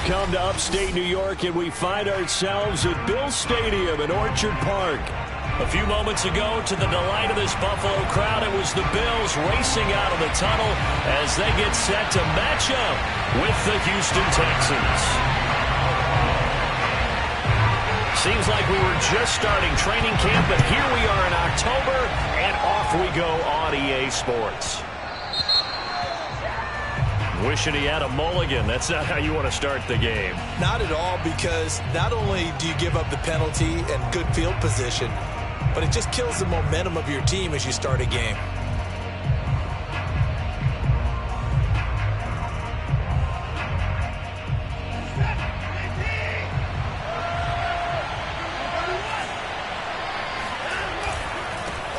come to upstate New York, and we find ourselves at Bill Stadium in Orchard Park. A few moments ago, to the delight of this Buffalo crowd, it was the Bills racing out of the tunnel as they get set to match up with the Houston Texans. Seems like we were just starting training camp, but here we are in October, and off we go on EA Sports. Wishing he had a mulligan. That's not how you want to start the game. Not at all, because not only do you give up the penalty and good field position, but it just kills the momentum of your team as you start a game.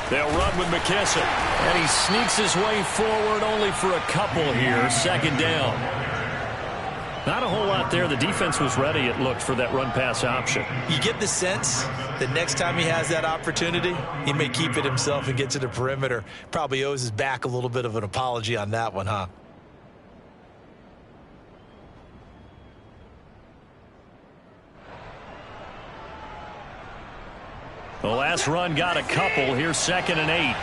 They'll run with McKissick. And he sneaks his way forward only for a couple here. Second down. Not a whole lot there. The defense was ready, it looked, for that run-pass option. You get the sense that next time he has that opportunity, he may keep it himself and get to the perimeter. Probably owes his back a little bit of an apology on that one, huh? The last run got a couple. Here's 2nd and 8.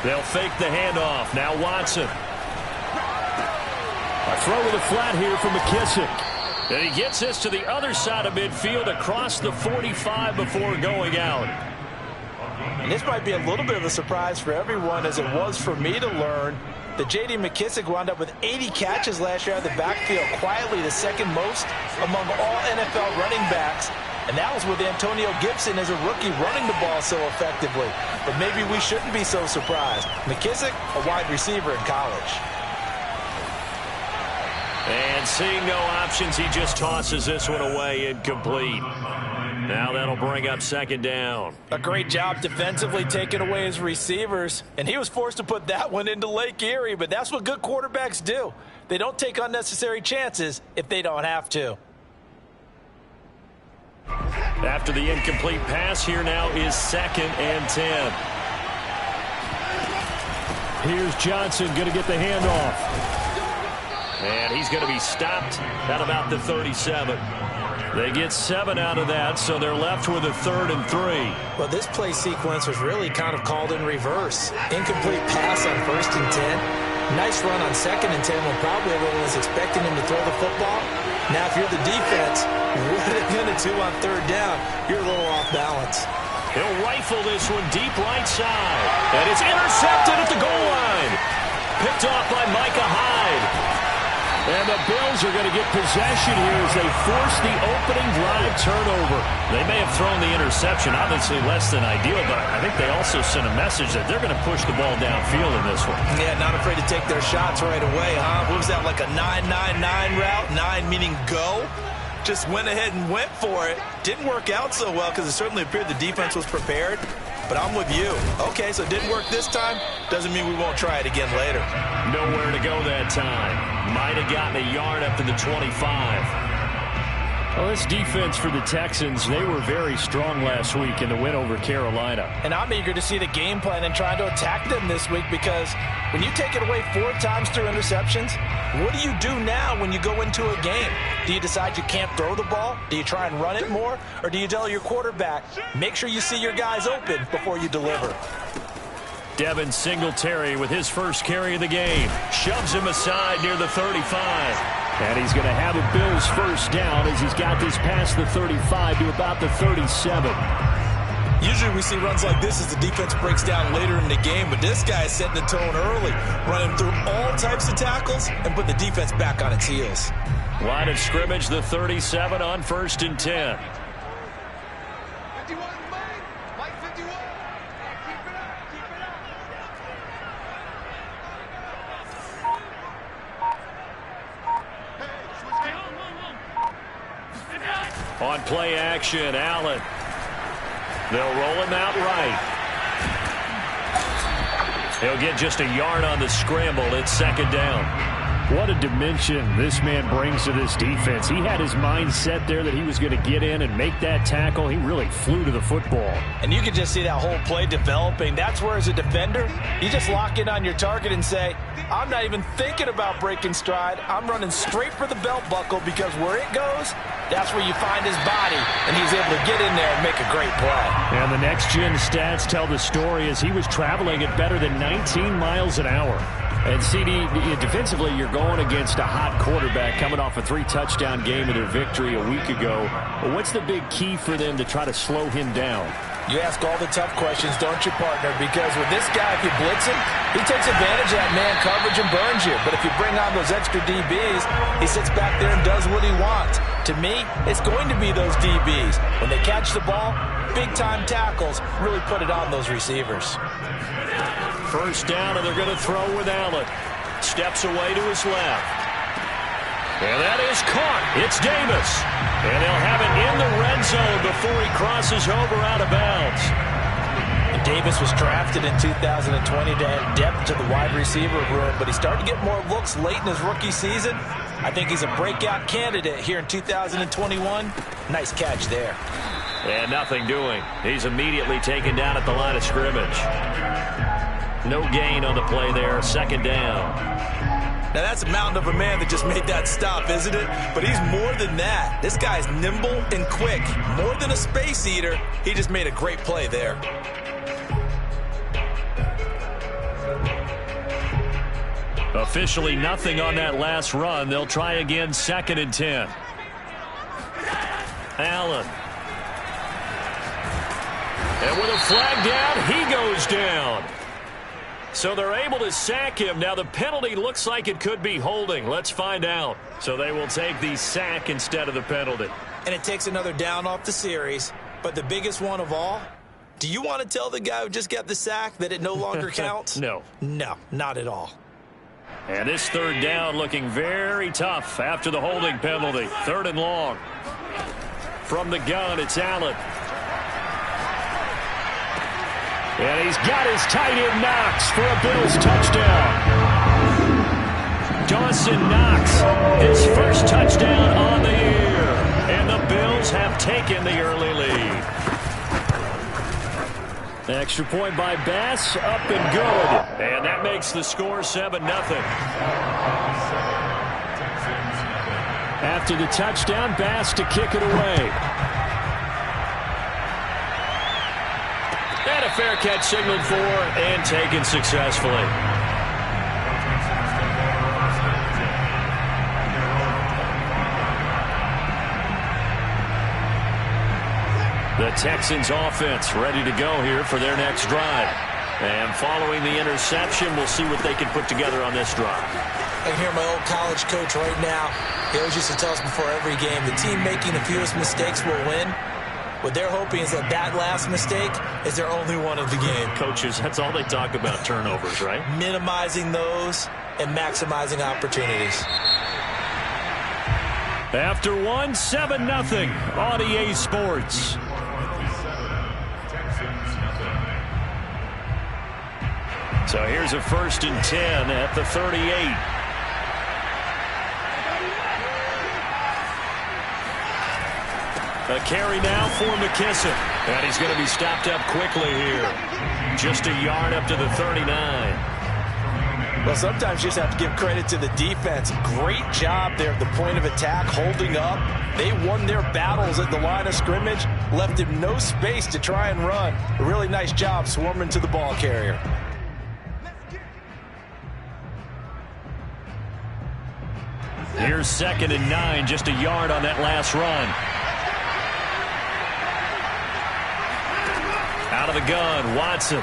They'll fake the handoff. Now Watson. A throw with a flat here for McKissick. And he gets this to the other side of midfield across the 45 before going out. And this might be a little bit of a surprise for everyone, as it was for me to learn that J.D. McKissick wound up with 80 catches last year out of the backfield, quietly the second most among all NFL running backs. And that was with Antonio Gibson as a rookie running the ball so effectively. But maybe we shouldn't be so surprised. McKissick, a wide receiver in college. And seeing no options, he just tosses this one away, incomplete. Now that'll bring up 2nd down. A great job defensively taking away his receivers. And he was forced to put that one into Lake Erie. But that's what good quarterbacks do. They don't take unnecessary chances if they don't have to. After the incomplete pass, here now is 2nd and 10. Here's Johnson going to get the handoff. And he's going to be stopped at about the 37. They get 7 out of that, so they're left with a 3rd and 3. Well, this play sequence was really kind of called in reverse. Incomplete pass on 1st and 10. Nice run on 2nd and 10 when probably everyone was expecting him to throw the football. Now, if you're the defense, what are they going to do on 3rd down? You're a little off balance. He'll rifle this one deep right side. And it's intercepted at the goal line. Picked off by Micah Hyde. And the Bills are going to get possession here as they force the opening drive turnover. They may have thrown the interception, obviously less than ideal, but I think they also sent a message that they're going to push the ball downfield in this one. Yeah, not afraid to take their shots right away, huh? What was that, like a 9-9-9 route? 9 meaning go? Just went ahead and went for it. Didn't work out so well because it certainly appeared the defense was prepared. But I'm with you. Okay, so it didn't work this time. Doesn't mean we won't try it again later. Nowhere to go that time. Might have gotten a yard up to the 25. Well, this defense for the Texans, they were very strong last week in the win over Carolina. And I'm eager to see the game plan and try to attack them this week, because when you take it away 4 times through interceptions, what do you do now when you go into a game? Do you decide you can't throw the ball? Do you try and run it more? Or do you tell your quarterback, make sure you see your guys open before you deliver? Devin Singletary with his first carry of the game. Shoves him aside near the 35. And he's going to have a Bills first down as he's got this past the 35 to about the 37. Usually we see runs like this as the defense breaks down later in the game, but this guy is setting the tone early, running through all types of tackles and put the defense back on its heels. Line of scrimmage, the 37 on 1st and 10. On play action, Allen. They'll roll him out right. He'll get just a yard on the scramble. It's 2nd down. What a dimension this man brings to this defense. He had his mind set there that he was going to get in and make that tackle. He really flew to the football. And you can just see that whole play developing. That's where, as a defender, you just lock in on your target and say, I'm not even thinking about breaking stride. I'm running straight for the belt buckle, because where it goes, that's where you find his body, and he's able to get in there and make a great play. And the next-gen stats tell the story as he was traveling at better than 19 miles an hour. And, CD, defensively, you're going against a hot quarterback coming off a 3-touchdown game of their victory a week ago. But what's the big key for them to try to slow him down? You ask all the tough questions, don't you, partner? Because with this guy, if you blitz him, he takes advantage of that man coverage and burns you. But if you bring on those extra DBs, he sits back there and does what he wants. To me, it's going to be those DBs. When they catch the ball, big-time tackles really put it on those receivers. First down, and they're going to throw with Allen. Steps away to his left. And that is caught. It's Davis. And they'll have it in the red zone before he crosses over out of bounds. And Davis was drafted in 2020 to add depth to the wide receiver room, but he started to get more looks late in his rookie season. I think he's a breakout candidate here in 2021. Nice catch there. And nothing doing. He's immediately taken down at the line of scrimmage. No gain on the play there. Second down. Now, that's a mountain of a man that just made that stop, isn't it? But he's more than that. This guy's nimble and quick. More than a space eater, he just made a great play there. Officially nothing on that last run. They'll try again, 2nd and 10. Allen. And with a flag down, he goes down. So they're able to sack him. Now the penalty looks like it could be holding. Let's find out. So they will take the sack instead of the penalty. And it takes another down off the series. But the biggest one of all, do you want to tell the guy who just got the sack that it no longer counts? No. No, not at all. And this third down looking very tough after the holding penalty. 3rd and long. From the gun, it's Allen. And he's got his tight end Knox for a Bills touchdown. Dawson Knox, his first touchdown on the year. And the Bills have taken the early lead. Extra point by Bass, up and good. And that makes the score 7-0. After the touchdown, Bass to kick it away. And a fair catch signaled for and taken successfully. The Texans offense ready to go here for their next drive. And following the interception, we'll see what they can put together on this drive. I can hear my old college coach right now. He always used to tell us before every game, the team making the fewest mistakes will win. What they're hoping is that that last mistake is their only one of the game. Coaches, that's all they talk about, turnovers, right? Minimizing those and maximizing opportunities. After one, 7-0 on EA Sports. So here's a 1st and 10 at the 38. A carry now for McKissick. And he's going to be stopped up quickly here. Just a yard up to the 39. Well, sometimes you just have to give credit to the defense. Great job there at the point of attack, holding up. They won their battles at the line of scrimmage, left him no space to try and run. A really nice job swarming to the ball carrier. Here's 2nd and 9, just a yard on that last run. Out of the gun, Watson.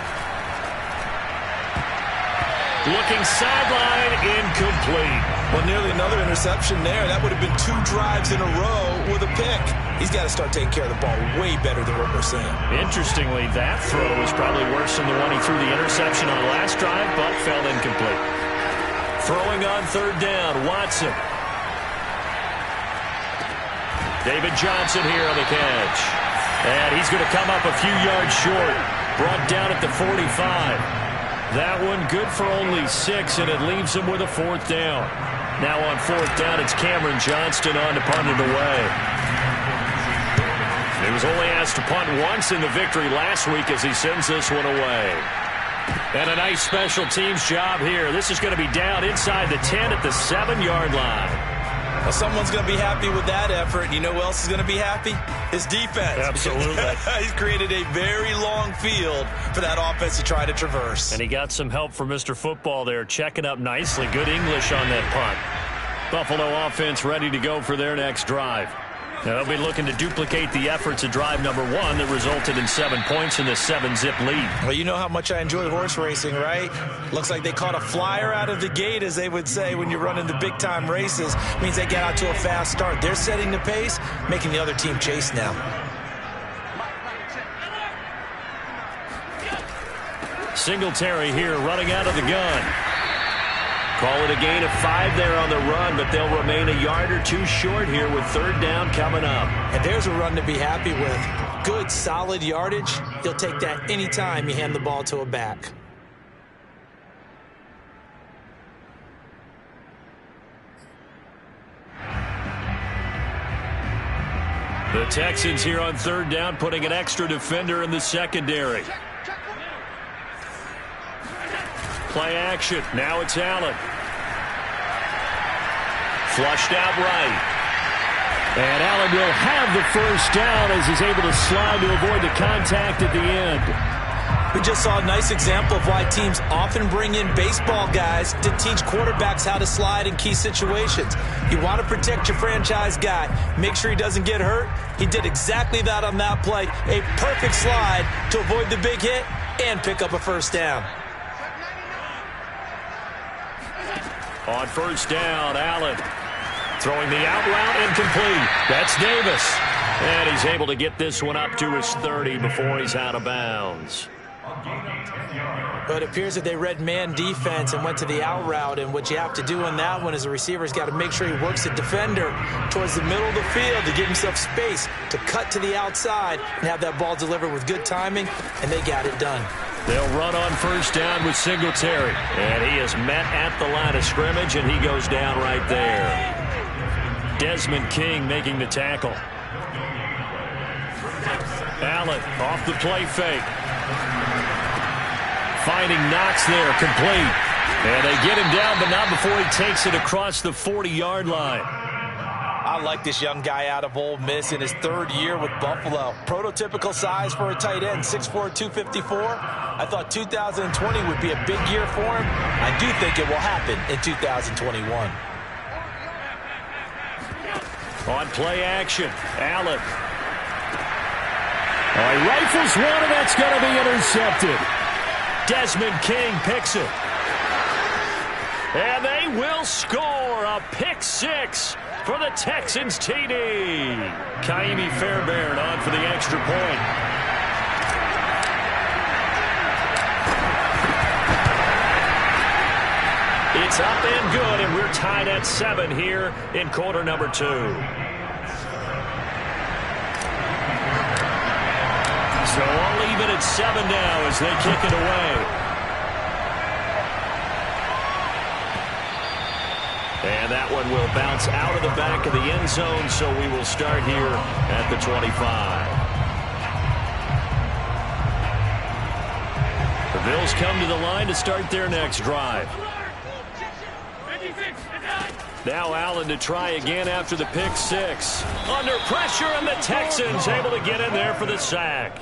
Looking sideline, incomplete. Well, nearly another interception there. That would have been 2 drives in a row with a pick. He's got to start taking care of the ball way better than what we're seeing. Interestingly, that throw was probably worse than the one he threw the interception on the last drive, but fell incomplete. Throwing on 3rd down, Watson. David Johnson here on the catch. And he's going to come up a few yards short. Brought down at the 45. That one good for only 6, and it leaves him with a 4th down. Now on 4th down, it's Cameron Johnston on to punt it away. He was only asked to punt once in the victory last week as he sends this one away. And a nice special teams job here. This is going to be down inside the 10 at the 7-yard line. Well, someone's going to be happy with that effort. You know who else is going to be happy? His defense. Absolutely. He's created a very long field for that offense to try to traverse. And he got some help from Mr. Football there, checking up nicely. Good English on that punt. Buffalo offense ready to go for their next drive. Now they'll be looking to duplicate the efforts of drive number 1 that resulted in 7 points in the 7-zip lead. Well, you know how much I enjoy horse racing, right? Looks like they caught a flyer out of the gate, as they would say when you're running the big-time races. Means they get out to a fast start. They're setting the pace, making the other team chase now. Singletary here running out of the gun. Call it a gain of 5 there on the run, but they'll remain a yard or 2 short here with 3rd down coming up. And there's a run to be happy with. Good, solid yardage. You'll take that anytime you hand the ball to a back. The Texans here on 3rd down, putting an extra defender in the secondary. Play action. Now it's Allen. Flushed out right. And Allen will have the 1st down as he's able to slide to avoid the contact at the end. We just saw a nice example of why teams often bring in baseball guys to teach quarterbacks how to slide in key situations. You want to protect your franchise guy. Make sure he doesn't get hurt. He did exactly that on that play. A perfect slide to avoid the big hit and pick up a 1st down. On 1st down, Allen throwing the out route incomplete. That's Davis. And he's able to get this one up to his 30 before he's out of bounds. But it appears that they read man defense and went to the out route. And what you have to do on that one is the receiver's got to make sure he works the defender towards the middle of the field to give himself space to cut to the outside and have that ball delivered with good timing. And they got it done. They'll run on 1st down with Singletary. And he is met at the line of scrimmage, and he goes down right there. Desmond King making the tackle. Allen off the play fake. Finding Knox there, complete. And they get him down, but not before he takes it across the 40-yard line. I like this young guy out of Ole Miss in his 3rd year with Buffalo. Prototypical size for a tight end, 6'4", 254. I thought 2020 would be a big year for him. I do think it will happen in 2021. On play action, Allen. He rifles one, and that's going to be intercepted. Desmond King picks it. And they will score a pick 6 for the Texans TD. Kaimi Fairbairn on for the extra point. It's up and good, and we're tied at 7 here in quarter number 2. So all even at 7 now as they kick it away. And that one will bounce out of the back of the end zone, so we will start here at the 25. The Bills come to the line to start their next drive. Now Allen to try again after the pick 6. Under pressure, and the Texans able to get in there for the sack.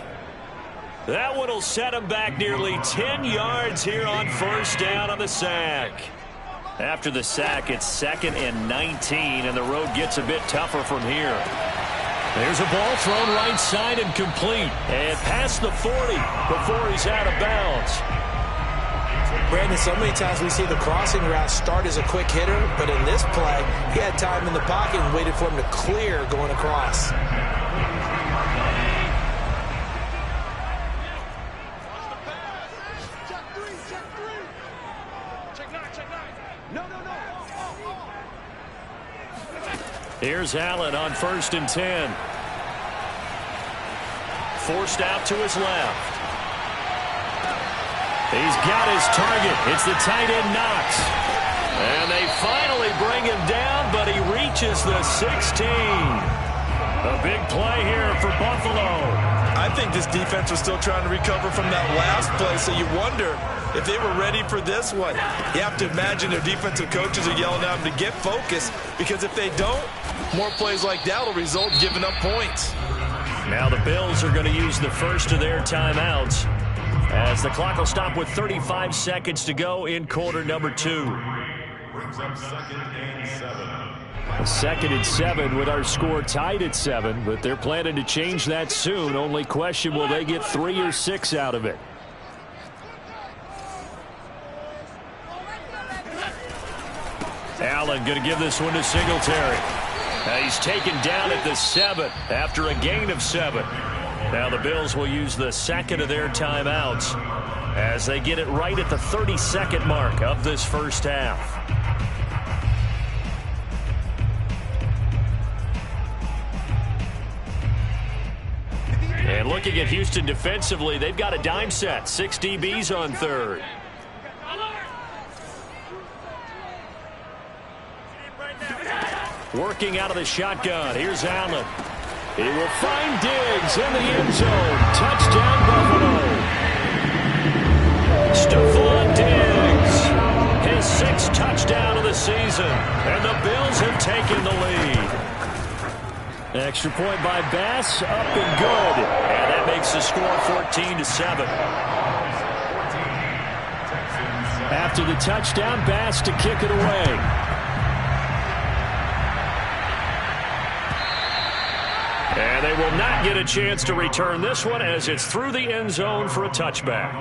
That one will set him back nearly 10 yards here on 1st down on the sack. After the sack, it's 2nd and 19, and the road gets a bit tougher from here. There's a ball thrown right side and complete. And past the 40 before he's out of bounds. Brandon, so many times we see the crossing route start as a quick hitter, but in this play, he had time in the pocket and waited for him to clear going across. Here's Allen on 1st and 10. Forced out to his left. He's got his target. It's the tight end Knox. And they finally bring him down, but he reaches the 16. A big play here for Buffalo. I think this defense was still trying to recover from that last play, so you wonder if they were ready for this one. You have to imagine their defensive coaches are yelling at them to get focused, because if they don't, more plays like that will result in giving up points. Now the Bills are going to use the first of their timeouts as the clock will stop with 35 seconds to go in quarter number 2. Brings up 2nd and 7. 2nd and 7 with our score tied at 7, but they're planning to change that soon. Only question, will they get 3 or 6 out of it? Allen going to give this one to Singletary. He's taken down at the 7 after a gain of 7. Now the Bills will use the second of their timeouts as they get it right at the 30-second mark of this first half. And looking at Houston defensively, they've got a dime set. 6 DBs on third. Working out of the shotgun. Here's Allen. He will find Diggs in the end zone. Touchdown, Buffalo. Stephon Diggs. His 6th touchdown of the season. And the Bills have taken the lead. Extra point by Bass, up and good. And that makes the score 14-7. After the touchdown, Bass to kick it away. And they will not get a chance to return this one as it's through the end zone for a touchback.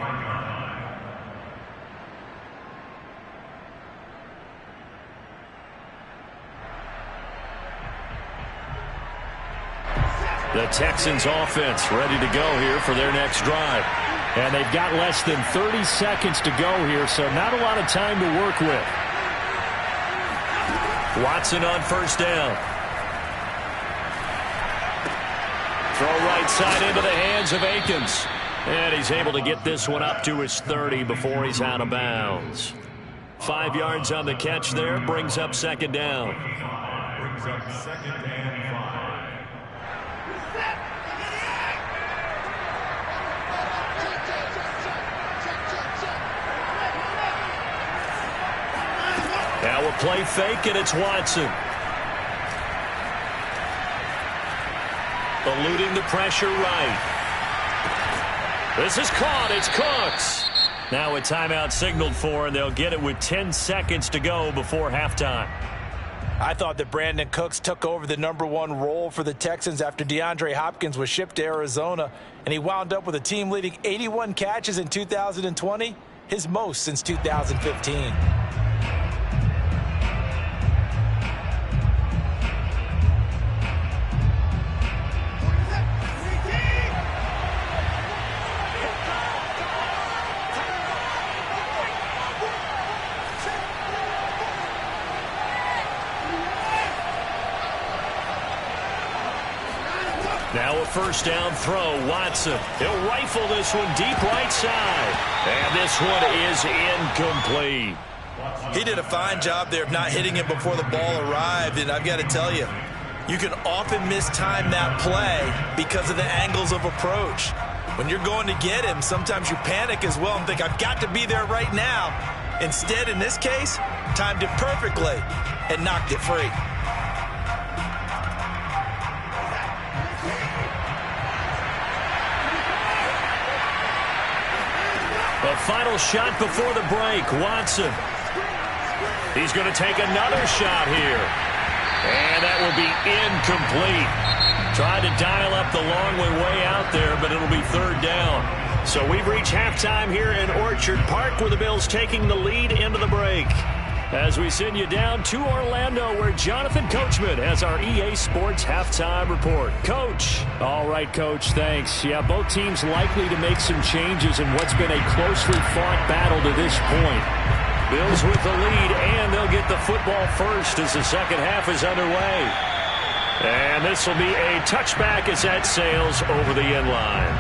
The Texans offense ready to go here for their next drive. And they've got less than 30 seconds to go here, so not a lot of time to work with. Watson on first down. Throw right side into the hands of Akins. And he's able to get this one up to his 30 before he's out of bounds. 5 yards on the catch there, brings up second down. Brings up 2nd and 5. Now a play fake, and it's Watson. Eluding the pressure right. This is caught. It's Cooks. Now a timeout signaled for, and they'll get it with 10 seconds to go before halftime. I thought that Brandon Cooks took over the #1 role for the Texans after DeAndre Hopkins was shipped to Arizona, and he wound up with a team-leading 81 catches in 2020, his most since 2015. Now a first down throw. Watson. He'll rifle this one deep right side. And this one is incomplete. He did a fine job there of not hitting it before the ball arrived. And I've got to tell you, you can often mistime that play because of the angles of approach. When you're going to get him, sometimes you panic as well and think, I've got to be there right now. Instead, in this case, timed it perfectly and knocked it free. The final shot before the break. Watson. He's going to take another shot here. And that will be incomplete. Tried to dial up the long way out there, but it'll be third down. So we've reached halftime here in Orchard Park with the Bills taking the lead into the break. As we send you down to Orlando, where Jonathan Coachman has our EA Sports halftime report. Coach. All right, Coach, thanks. Yeah, both teams likely to make some changes in what's been a closely fought battle to this point. Bills with the lead, and they'll get the football first as the second half is underway. And this will be a touchback as that sails over the end line.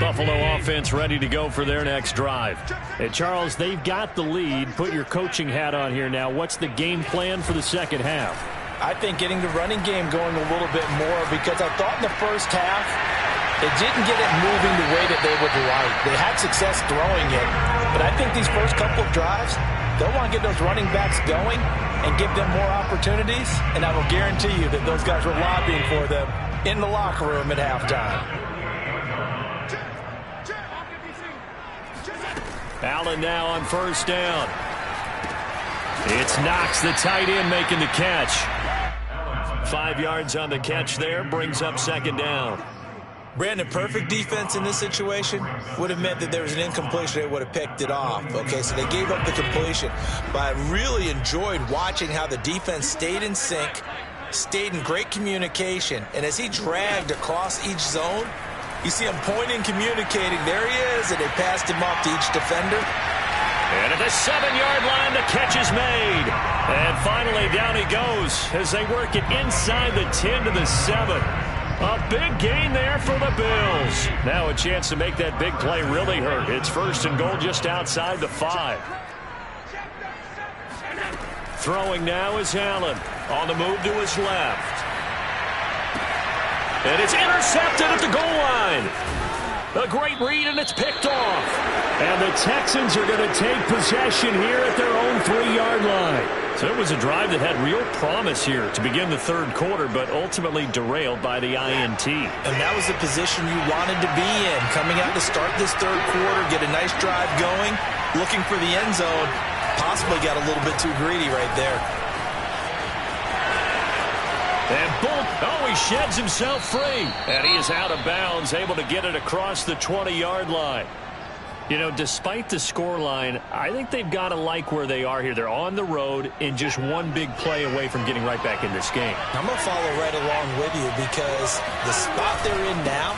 Buffalo offense ready to go for their next drive. And Charles, they've got the lead. Put your coaching hat on here now. What's the game plan for the second half? I think getting the running game going a little bit more, because I thought in the first half they didn't get it moving the way that they would like. They had success throwing it, but I think these first couple of drives, they'll want to get those running backs going and give them more opportunities, and I will guarantee you that those guys were lobbying for them in the locker room at halftime. Allen now on first down. It's Knox, the tight end, making the catch. 5 yards on the catch there, brings up second down. Brandon, perfect defense in this situation would have meant that there was an incompletion. They would have picked it off. Okay, so they gave up the completion. But I really enjoyed watching how the defense stayed in sync, stayed in great communication. And as he dragged across each zone, you see him pointing, communicating. There he is, and they passed him off to each defender. And at the 7-yard line, the catch is made. And finally, down he goes as they work it inside the 10 to the 7. A big gain there for the Bills. Now a chance to make that big play really hurt. It's first and goal just outside the 5. Throwing now is Allen. On the move to his left. And it's intercepted at the goal line. A great read, and it's picked off. And the Texans are going to take possession here at their own 3-yard line. So it was a drive that had real promise here to begin the third quarter, but ultimately derailed by the INT. And that was the position you wanted to be in. Coming out to start this third quarter, get a nice drive going, looking for the end zone. Possibly got a little bit too greedy right there. And boom, oh, he sheds himself free. And he is out of bounds, able to get it across the 20-yard line. You know, despite the scoreline, I think they've got to like where they are here. They're on the road and just one big play away from getting right back in this game. I'm going to follow right along with you, because the spot they're in now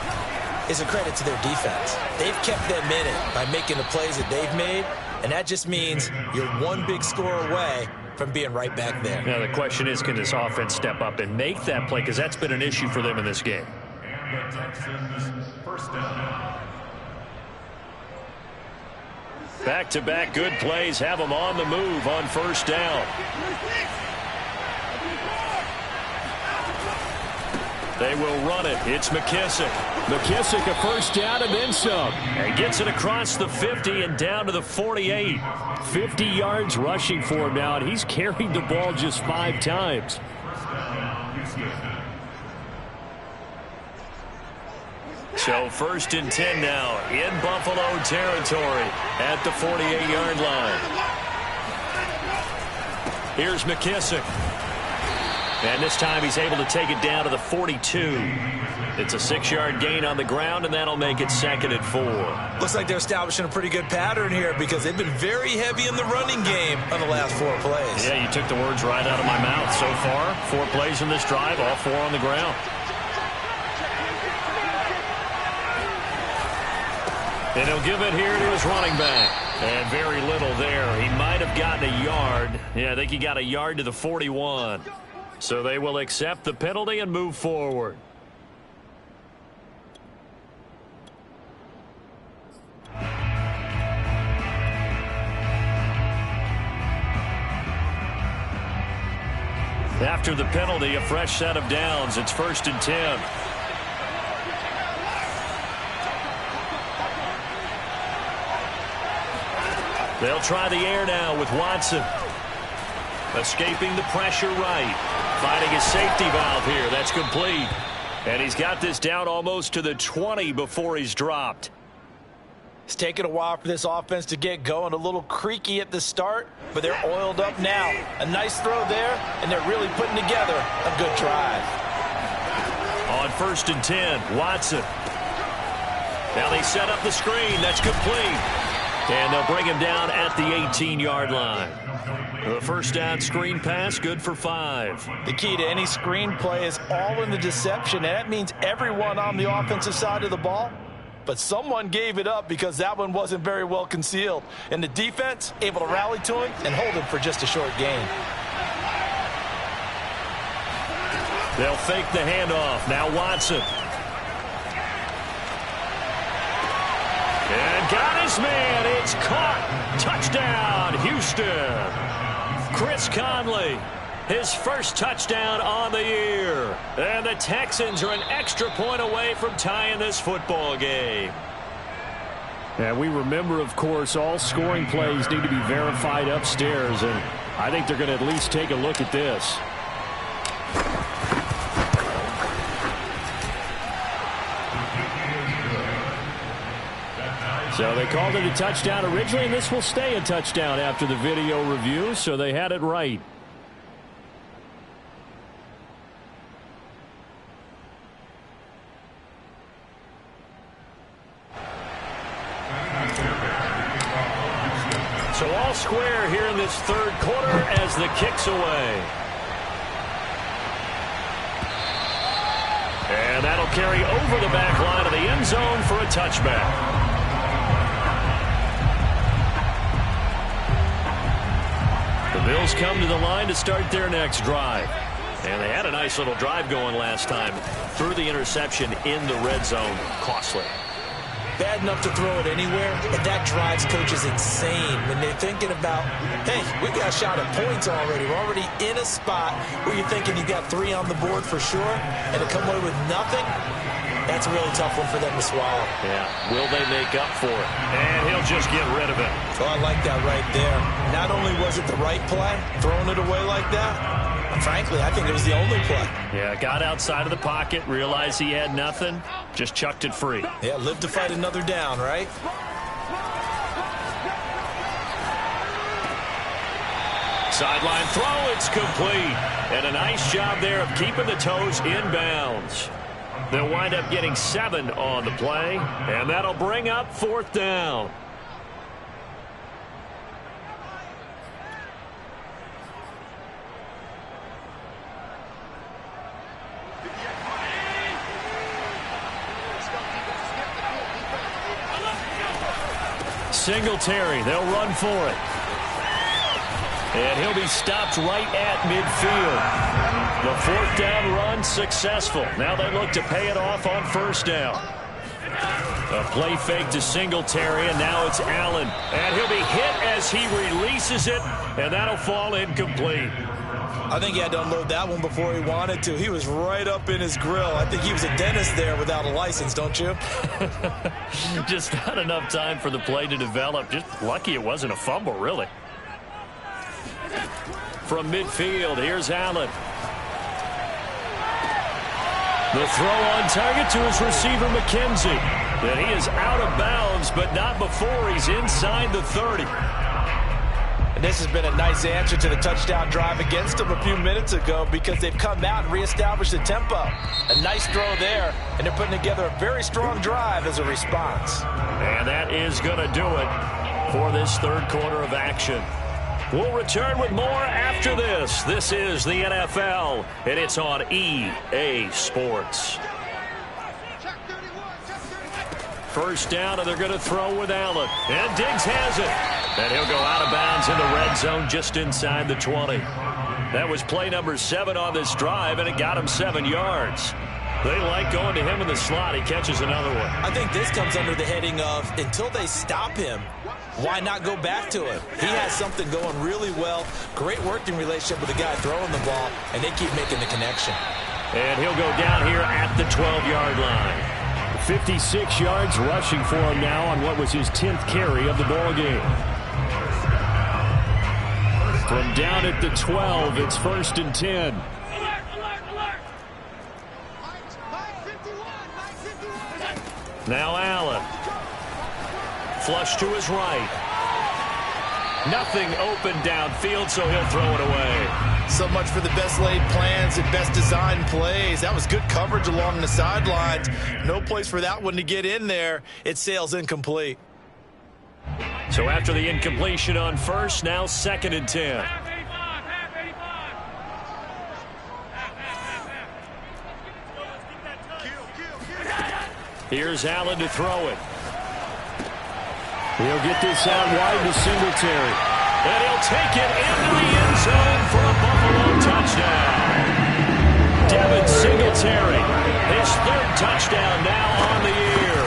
is a credit to their defense. They've kept them in it by making the plays that they've made, and that just means you're one big score away from being right back there. Now, the question is, can this offense step up and make that play? Because that's been an issue for them in this game. And the Texans first down. Back-to-back good plays have them on the move on first down. They will run it. It's McKissick. McKissick a first down and then some. And gets it across the 50 and down to the 48. 50 yards rushing for him now, and he's carried the ball just 5 times. So first and 10 now in Buffalo territory at the 48-yard line. Here's McKissick. And this time he's able to take it down to the 42. It's a 6-yard gain on the ground, and that'll make it second and 4. Looks like they're establishing a pretty good pattern here, because they've been very heavy in the running game on the last 4 plays. Yeah, you took the words right out of my mouth. So far, 4 plays in this drive, all 4 on the ground. And he'll give it here to his running back. And very little there. He might have gotten a yard. Yeah, I think he got a yard to the 41. So they will accept the penalty and move forward. After the penalty, a fresh set of downs. It's first and 10. They'll try the air now with Watson. Escaping the pressure right. Finding his safety valve here. That's complete. And he's got this down almost to the 20 before he's dropped. It's taken a while for this offense to get going. A little creaky at the start, but they're oiled up now. A nice throw there, and they're really putting together a good drive. On first and 10, Watson. Now they set up the screen. That's complete. And they'll bring him down at the 18-yard line. The first down screen pass, good for 5. The key to any screen play is all in the deception, and that means everyone on the offensive side of the ball. But someone gave it up because that one wasn't very well concealed. And the defense able to rally to him and hold him for just a short gain. They'll fake the handoff. Now Watson. And got his man. It's caught. Touchdown, Houston. Chris Conley, his first touchdown on the year. And the Texans are an extra point away from tying this football game. And we remember, of course, all scoring plays need to be verified upstairs, and I think they're going to at least take a look at this. So they called it a touchdown originally, and this will stay a touchdown after the video review, so they had it right. So all square here in this third quarter as the kick's away. And that'll carry over the back line of the end zone for a touchback. The Bills come to the line to start their next drive. And they had a nice little drive going last time. Threw the interception in the red zone. Costly. Bad enough to throw it anywhere, but that drives coaches insane when they're thinking about, hey, we got a shot at points already. We're already in a spot where you're thinking you got 3 on the board for sure, and to come away with nothing, that's a really tough one for them to swallow. Yeah, will they make up for it? And he'll just get rid of it. So I like that right there. Not only was it the right play, throwing it away like that, frankly, I think it was the only play. Yeah, got outside of the pocket, realized he had nothing, just chucked it free. Yeah, live to fight another down, right? Sideline throw, it's complete. And a nice job there of keeping the toes in bounds. They'll wind up getting 7 on the play, and that'll bring up 4th down. Singletary, they'll run for it. And he'll be stopped right at midfield. The 4th down run successful. Now they look to pay it off on 1st down. A play fake to Singletary, and now it's Allen. And he'll be hit as he releases it, and that'll fall incomplete. I think he had to unload that one before he wanted to. He was right up in his grill. I think he was a dentist there without a license, don't you? Just not enough time for the play to develop. Just lucky it wasn't a fumble, really. From midfield, here's Allen. The throw on target to his receiver, McKenzie. And he is out of bounds, but not before he's inside the 30. And this has been a nice answer to the touchdown drive against them a few minutes ago because they've come out and reestablished the tempo. A nice throw there, and they're putting together a very strong drive as a response. And that is going to do it for this third quarter of action. We'll return with more after this. This is the NFL, and it's on EA Sports. First down, and they're going to throw with Allen. And Diggs has it. And he'll go out of bounds in the red zone just inside the 20. That was play number 7 on this drive, and it got him 7 yards. They like going to him in the slot. He catches another one. I think this comes under the heading of until they stop him, why not go back to him? He has something going really well. Great working relationship with the guy throwing the ball, and they keep making the connection. And he'll go down here at the 12-yard line. 56 yards rushing for him now on what was his 10th carry of the ball game. From down at the 12, it's 1st and 10. Now Allen. Flush to his right. Nothing open downfield, so he'll throw it away. So much for the best laid plans and best designed plays. That was good coverage along the sidelines. No place for that one to get in there. It sails incomplete. So after the incompletion on 1st, now 2nd and 10. Here's Allen to throw it. He'll get this out wide to Singletary. And he'll take it into the end zone for a Buffalo touchdown. Devin Singletary, his 3rd touchdown now on the year.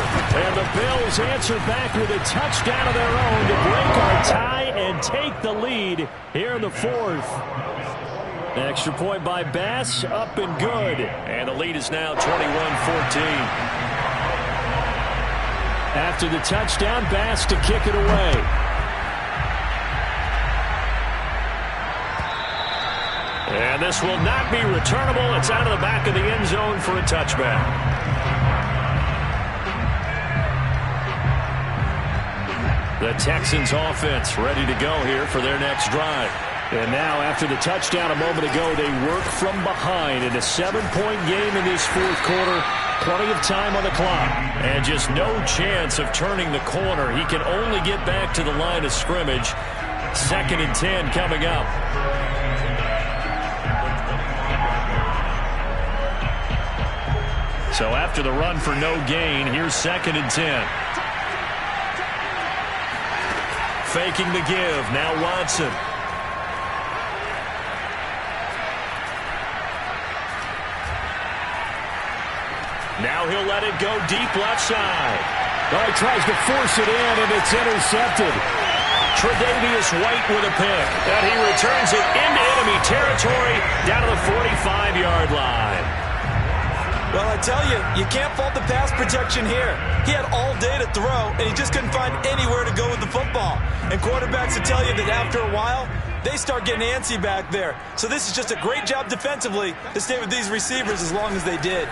And the the Bills answer back with a touchdown of their own to break our tie and take the lead here in the fourth. Extra point by Bass, up and good. And the lead is now 21-14. After the touchdown, Bass to kick it away. And this will not be returnable. It's out of the back of the end zone for a touchback. The Texans offense ready to go here for their next drive. And now after the touchdown a moment ago, they work from behind in a 7-point game in this fourth quarter. Plenty of time on the clock. And just no chance of turning the corner. He can only get back to the line of scrimmage. 2nd and 10 coming up. So after the run for no gain, here's 2nd and 10. Faking the give. Now Watson. Now he'll let it go deep left side. Oh, he tries to force it in, and it's intercepted. Tre'Davious White with a pick. And he returns it into enemy territory down to the 45-yard line. Well, I tell you, you can't fault the pass protection here. He had all day to throw, and he just couldn't find anywhere to go with the football. And quarterbacks will tell you that after a while, they start getting antsy back there. So this is just a great job defensively to stay with these receivers as long as they did.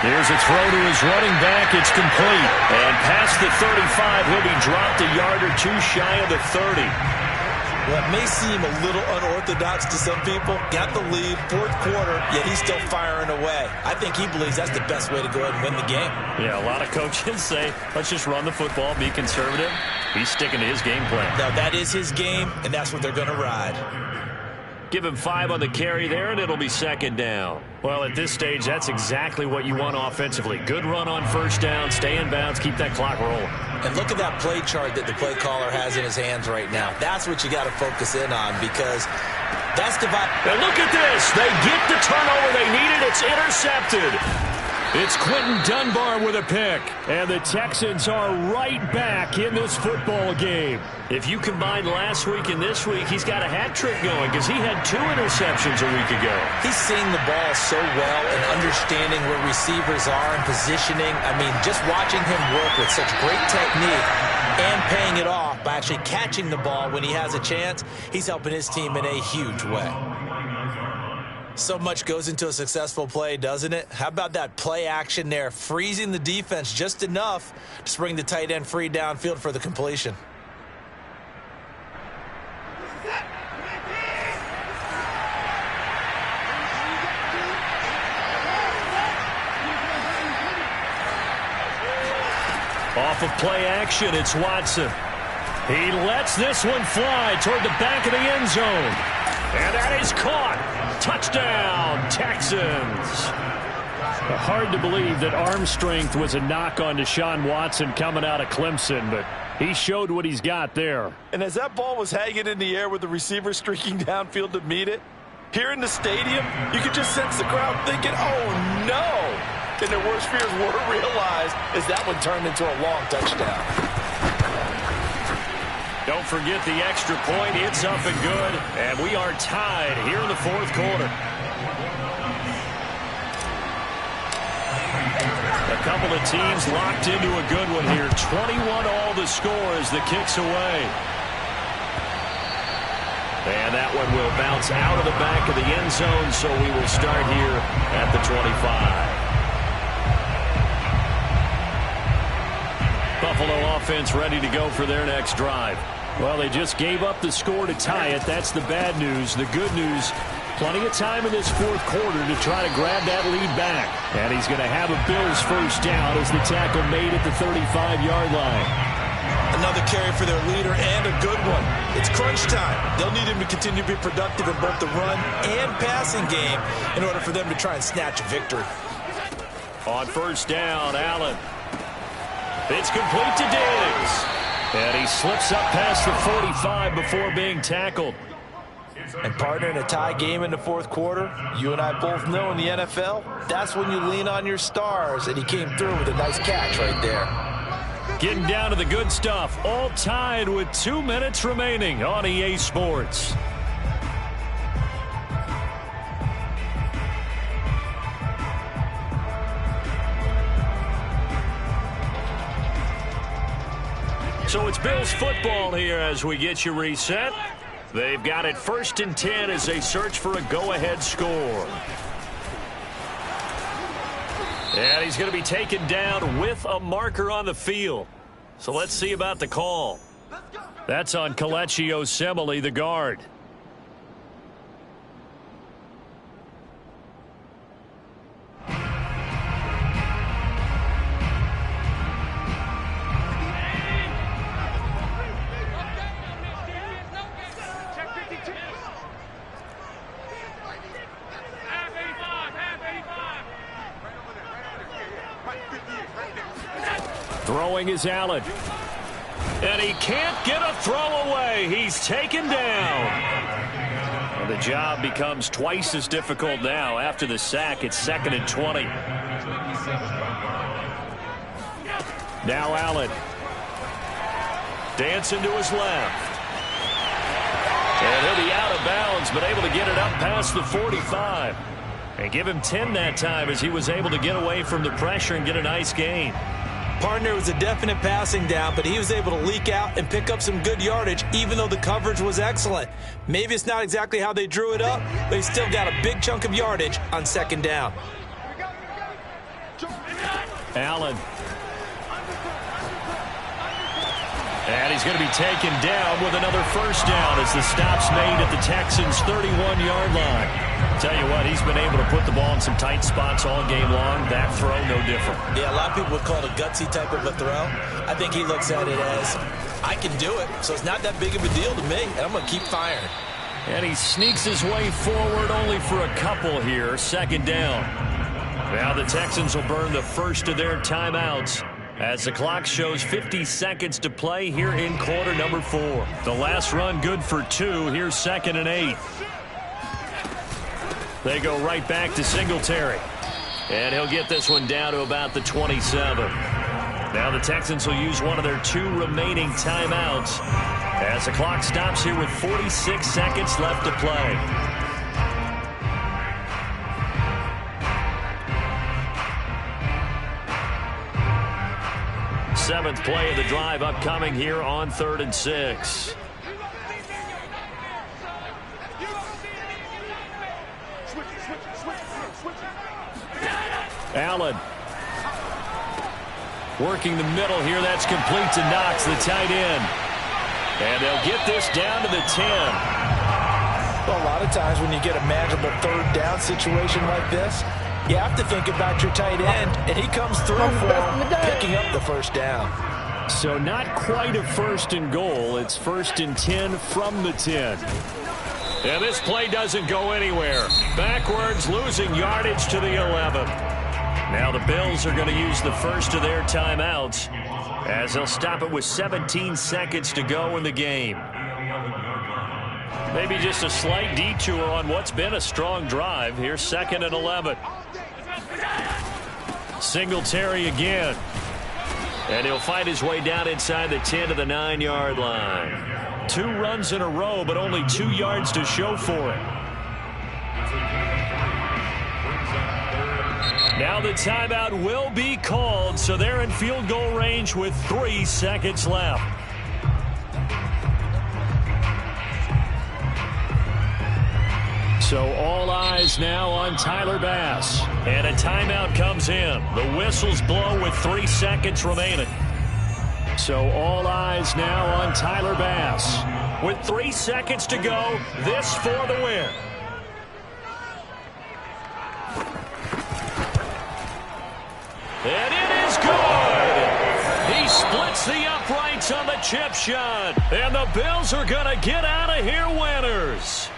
Here's a throw to his running back. It's complete. And past the 35, he'll be dropped a yard or two shy of the 30. Well, it may seem a little unorthodox to some people. Got the lead, fourth quarter, yet he's still firing away. I think he believes that's the best way to go ahead and win the game. Yeah, a lot of coaches say, let's just run the football, be conservative. He's sticking to his game plan. Now, that is his game, and that's what they're going to ride. Give him 5 on the carry there, and it'll be 2nd down. Well, at this stage, that's exactly what you want offensively. Good run on first down, stay in bounds, keep that clock rolling. And look at that play chart that the play caller has in his hands right now. That's what you got to focus in on, because that's divide. And look at this. They get the turnover they needed. It's intercepted. It's Quentin Dunbar with a pick. And the Texans are right back in this football game. If you combine last week and this week, he's got a hat trick going because he had 2 interceptions a week ago. He's seeing the ball so well and understanding where receivers are and positioning. I mean, just watching him work with such great technique and paying it off by actually catching the ball when he has a chance, he's helping his team in a huge way. So much goes into a successful play, doesn't it? How about that play action there, freezing the defense just enough to bring the tight end free downfield for the completion. Off of play action, it's Watson. He lets this one fly toward the back of the end zone. And that is caught. Touchdown, Texans. Hard to believe that arm strength was a knock on Deshaun Watson coming out of Clemson, but he showed what he's got there. And as that ball was hanging in the air with the receiver streaking downfield to meet it, here in the stadium, you could just sense the crowd thinking, oh, no. And their worst fears were realized as that one turned into a long touchdown. Don't forget the extra point. It's up and good. And we are tied here in the fourth quarter. A couple of teams locked into a good one here. 21-all the score as the kick's away. And that one will bounce out of the back of the end zone, so we will start here at the 25. Buffalo offense ready to go for their next drive. Well, they just gave up the score to tie it. That's the bad news. The good news, plenty of time in this fourth quarter to try to grab that lead back. And he's going to have a Bills first down as the tackle made at the 35-yard line. Another carry for their leader and a good one. It's crunch time. They'll need him to continue to be productive in both the run and passing game in order for them to try and snatch a victory. On first down, Allen. It's complete to Diggs. And he slips up past the 45 before being tackled. And partner, in a tie game in the fourth quarter, you and I both know in the NFL, that's when you lean on your stars, and he came through with a nice catch right there. Getting down to the good stuff, all tied with 2 minutes remaining on EA Sports. So it's Bills football here as we get you reset. They've got it 1st and 10 as they search for a go-ahead score. And he's going to be taken down with a marker on the field. So let's see about the call. That's on Kelechi Osemele, the guard. Throwing is Allen. And he can't get a throw away. He's taken down. And the job becomes twice as difficult now. After the sack, it's 2nd and 20. Now Allen. Dancing to his left. And he'll be out of bounds, but able to get it up past the 45. And give him 10 that time as he was able to get away from the pressure and get a nice gain. Partner, was a definite passing down, but he was able to leak out and pick up some good yardage, even though the coverage was excellent. Maybe it's not exactly how they drew it up, but he still got a big chunk of yardage on 2nd down. Allen. And he's going to be taken down with another 1st down as the stop's made at the Texans' 31-yard line. Tell you what, he's been able to put the ball in some tight spots all game long. That throw, no different. Yeah, a lot of people would call it a gutsy type of a throw. I think he looks at it as, I can do it, so it's not that big of a deal to me, and I'm going to keep firing. And he sneaks his way forward only for a couple here. 2nd down. Now the Texans will burn the first of their timeouts as the clock shows 50 seconds to play here in quarter number 4. The last run good for 2. Here's 2nd and 8. They go right back to Singletary. And he'll get this one down to about the 27. Now the Texans will use one of their 2 remaining timeouts as the clock stops here with 46 seconds left to play. Seventh play of the drive upcoming here on 3rd and 6. Allen. Working the middle here. That's complete to Knox, the tight end. And they'll get this down to the 10. Well, a lot of times when you get a manageable 3rd down situation like this, you have to think about your tight end, and he comes through for him, picking up the 1st down. So not quite a 1st and goal. It's 1st and 10 from the 10. And this play doesn't go anywhere. Backwards, losing yardage to the 11. Now the Bills are going to use the first of their timeouts as they'll stop it with 17 seconds to go in the game. Maybe just a slight detour on what's been a strong drive. Here's 2nd and 11. Singletary again. And he'll find his way down inside the 10 to the 9-yard line. 2 runs in a row, but only 2 yards to show for it. Now the timeout will be called, so they're in field goal range with 3 seconds left. So all eyes now on Tyler Bass. And a timeout comes in. The whistles blow with 3 seconds remaining. So all eyes now on Tyler Bass. With 3 seconds to go, this for the win. And it is good. He splits the uprights on the chip shot. And the Bills are going to get out of here winners.